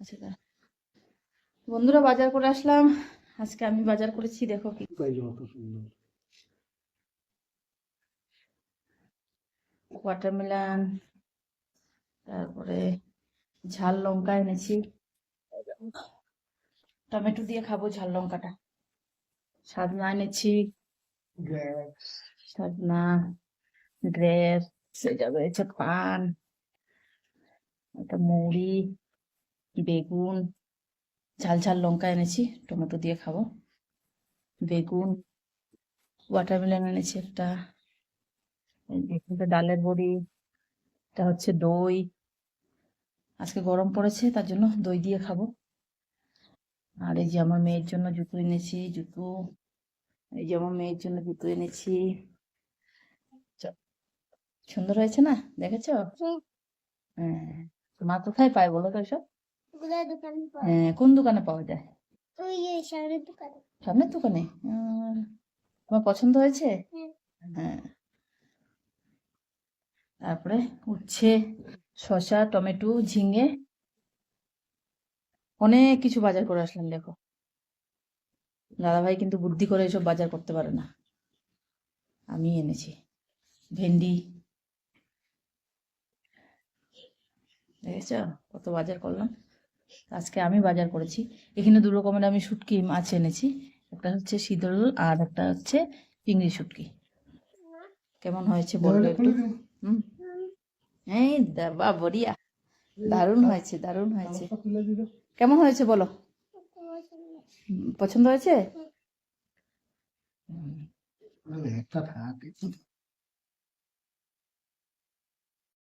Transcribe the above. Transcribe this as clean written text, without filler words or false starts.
আচ্ছা বন্ধুরা, বাজার করে আসলাম। আজকে আমি বাজার করেছি, দেখো কি ওয়াটারমেলন, তারপরে ঝাল লঙ্কা এনেছি। টমেটো দিয়ে খাবো ঝাল লঙ্কাটা। সাজনা এনেছি, সাজনা, গ্রেপস, সেটা রয়েছে পান, একটা মুড়ি, বেগুন, ঝাল ঝাল লঙ্কা এনেছি, টমেটো দিয়ে খাবো। বেগুন, ওয়াটারমেলন এনেছি একটা, ডালের বড়ি, এটা হচ্ছে দই। আজকে গরম পড়েছে, তার জন্য দই দিয়ে খাবো। আর এই যে আমার মেয়ের জন্য জুতো এনেছি, জুতো। এই যে আমার মেয়ের জন্য জুতো এনেছি। সুন্দর হয়েছে না, দেখেছো? হ্যাঁ। মা কোথায় পায় বলো তো এসব? হ্যাঁ, কোন দোকানে পাওয়া যায়? সামনের দোকানে। তোমার পছন্দ হয়েছে? হ্যাঁ। তারপরে উচ্ছে, শসা, টমেটো, ঝিঙে, অনেক কিছু বাজার করে আসলাম। দেখো, দাদাভাই কিন্তু বুদ্ধি করে এসব বাজার করতে পারে না, আমি এনেছি। ভেন্ডি, দেখেছ কত বাজার করলাম। আজকে আমি বাজার করেছি। এখানে দু রকমের আমি শুটকি মাছ এনেছি, একটা হচ্ছে শীতল আর একটা হচ্ছে চিংড়ি শুটকি। কেমন হয়েছে বলবে একটু? হুম, এই বাহ, বড়িয়া, দারুণ হয়েছে, দারুণ হয়েছে। কেমন হয়েছে বলো? পছন্দ হয়েছে?